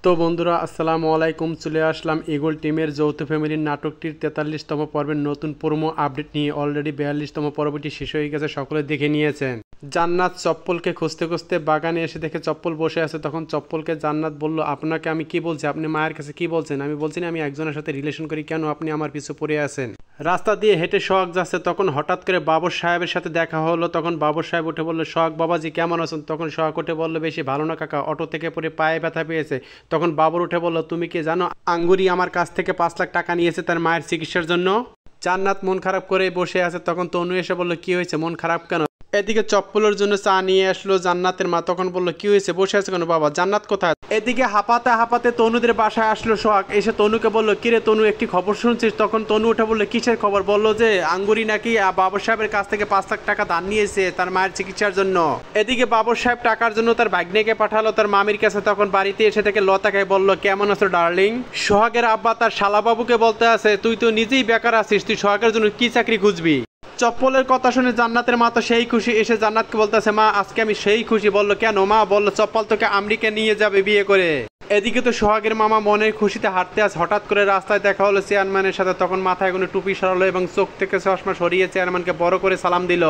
তো বন্ধুরা আসসালামু আলাইকুম, চলে আসলাম ইগল টিমের যৌথ ফ্যামিলির নাটকটির 43তম পর্বের নতুন প্রোমো আপডেট নিয়ে। অলরেডি 42তম পর্বটি শেষ হয়ে গেছে, সকলে দেখে নিয়েছেন। জান্নাত চপ্পলকে খুঁজতে খুঁজতে বাগানে এসে দেখে চপ্পল বসে আছে। তখন চপ্পলকে জান্নাত বলল, আপনাকে আমি কি বলছি, আপনি মায়ের কাছে কি বলছেন? আমি বলছি না আমি একজনের সাথে রিলেশন করি, কেন আপনি আমার পিছু পড়ে আছেন? রাস্তা দিয়ে হেঁটে সোহাগ যাচ্ছে, তখন হঠাৎ করে বাবর সাহেবের সাথে দেখা হলো। তখন বাবর সাহেব উঠে বললো, সোহাগ বাবাজি কেমন আছেন? তখন সোহাগ উঠে বললো, বেশি ভালো না কাকা, অটো থেকে পড়ে পায়ে ব্যথা পেয়েছে। তখন বাবর উঠে বলল, তুমি কি জানো আঙ্গুরি আমার কাছ থেকে 5 লাখ টাকা নিয়েছে তার মায়ের চিকিৎসার জন্য? জান্নাত মন খারাপ করে বসে আছে। তখন তনু এসে বলল, কি হয়েছে, মন খারাপ কেন? এদিকে চপ্পলের জন্য চা নিয়ে আসলো জান্নাতের মা। তখন বললো, কি হয়েছে, বসে আছে কেন বাবা, জান্নাত কোথায়? এদিকে হাঁপাতে হাঁপাতে তনুদের বাসায় আসলো সোহাগ। এসে তনুকে বললো, কিরে তনু একটি খবর শুনছিস? তখন তনু উঠে বললো, কিসের খবর? বললো যে আঙ্গুরি নাকি বাবর সাহেবের কাছ থেকে 5 লাখ টাকা ধার নিয়েছে তার মায়ের চিকিৎসার জন্য। এদিকে বাবর সাহেব টাকার জন্য তার ভাগ্নেকে পাঠালো তার মামির কাছে। তখন বাড়িতে এসে থেকে লতাকে বললো, কেমন আছো ডার্লিং? সোহাগের আব্বা তার শালাবাবুকে বলতে আছে, তুই তো নিজেই বেকার আছিস, তুই সোহাগের জন্য কি চাকরি খুঁজবি? চপ্পলের কথা শুনে জান্নাতের মা তো সেই খুশি। এসে জান্নাতকে বলতেছে, মা আজকে আমি সেই খুশি। বললো, কেন মা? বললো, চপ্পল তোকে আমেরিকা নিয়ে যাবে বিয়ে করে। এদিকে তো সোহাগের মামা মনের খুশিতে হাঁটতে আস, হঠাৎ করে রাস্তায় দেখা হলো চেয়ারম্যানের সাথে। তখন মাথায় কোনো টুপি সরালো এবং চোখ থেকে চশমা সরিয়ে চেয়ারম্যানকে বড় করে সালাম দিল।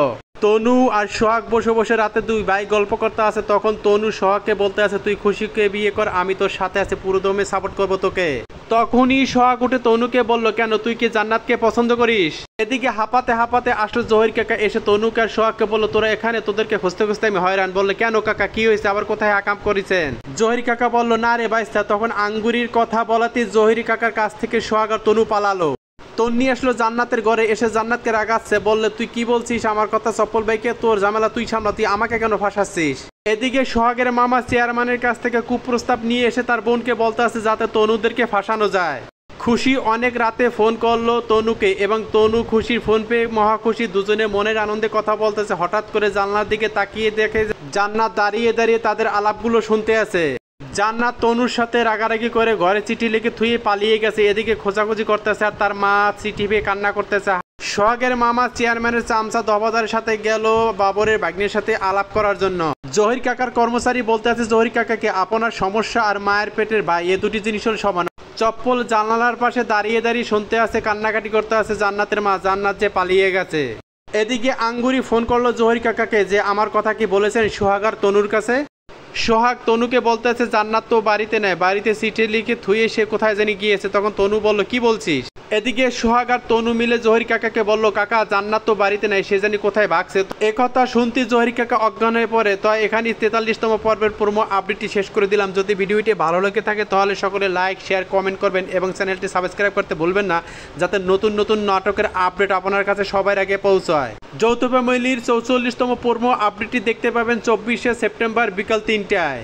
তনু আর সোহাগ বসে বসে রাতে দুই ভাই গল্প করতে আছে। তখন তনু সোহাগকে বলতে আছে, তুই খুশিকে বিয়ে কর, আমি তোর সাথে আছে, পুরো দমে সাপোর্ট করবো তোকে। তখনই সোহাগ উঠে তনুকে বলল, কেন তুই কি জান্নাতকে পছন্দ করিস? এদিকে হাঁপাতে হাঁপাতে আসলো জহির কাকা। এসে তনুকে আর সোহাগকে বললো, তোরা এখানে, তোদেরকে খুঁজতে খুঁজতে আমি হয়রান। বললো, কেন কাকা, কি হয়েছে, আবার কোথায় আকাম করেছেন? জহির কাকা বললো, না রে বাইস্তা। তখন আঙ্গুরির কথা বলাতে জহির কাকার কাছ থেকে সোহাগ আর তনু পালালো। তন্নি আসলো জান্নাতের ঘরে। এসে জান্নাতকে রাগাচ্ছে, বললে, তুই কি বলছিস আমার কথা? চপ্পল ভাইকে তোর ঝামেলা তুই সামলা, তুই আমাকে কেন ফাঁসাচ্ছিস? এদিকে সোহাগের মামা চেয়ারম্যানের কাছ থেকে কুপ্রস্তাব নিয়ে এসে তার বোনকে বলতে আছে যাতে তনুদেরকে ফাঁসানো যায়। খুশি অনেক রাতে ফোন করলো তনুকে এবং তনু খুশির ফোন পেয়ে মহা খুশি। দুজনে মনের আনন্দে কথা বলতেছে। হঠাৎ করে জানলার দিকে তাকিয়ে দেখে জান্নাত দাঁড়িয়ে দাঁড়িয়ে তাদের আলাপগুলো শুনতে আছে। জান্নাত তনুর সাথে রাগারাগি করে ঘরে চিঠি লিখে থুয়ে পালিয়ে গেছে। এদিকে খোঁজাখুঁজি করতেছে আর তার মা চিঠি পেয়ে কান্না করতেছে। সোহাগের মামা চেয়ারম্যানের চামচা দফাদারের সাথে গেল বাবরের ভাগ্নের সাথে আলাপ করার জন্য। জহির কাকার কর্মচারী বলতে আছে জহির কাকাকে, আপনার সমস্যা আর মায়ের পেটের ভাই এ দুটি জিনিস হল সমান। চপ্পল জানালার পাশে দাঁড়িয়ে দাঁড়িয়ে শুনতে আছে, কান্নাকাটি করতে আছে জান্নাতের মা, জান্নাত যে পালিয়ে গেছে। এদিকে আঙ্গুরি ফোন করলো জহির কাকাকে যে আমার কথা কি বলেছেন সোহাগ আর তনুর কাছে? সোহাগ তনুকে বলতে আছে জান্নাত তো বাড়িতে নেয়, বাড়িতে চিঠি লিখে থুয়ে সে কোথায় জানি গিয়েছে। তখন তনু বলল, কি বলছিস? এদিকে সোহাগ আর তনু মিলে জহির কাকাকে বলল, কাকা জান্নাত তো বাড়িতে নাই, সে জানি কোথায় ভাগছে। একথা শুনতে জহির কাকা অজ্ঞান হয়ে পড়ে। তো এখানে 43তম পর্বের প্রোমো আপডেটটি শেষ করে দিলাম। যদি ভিডিওটি ভালো লেগে থাকে তাহলে সকলে লাইক শেয়ার কমেন্ট করবেন এবং চ্যানেলটি সাবস্ক্রাইব করতে ভুলবেন না, যাতে নতুন নতুন নাটকের আপডেট আপনার কাছে সবার আগে পৌঁছায়। যৌথ ফ্যামিলির 44তম প্রোমো আপডেটটি দেখতে পাবেন 24শে সেপ্টেম্বর বিকাল 3টায়।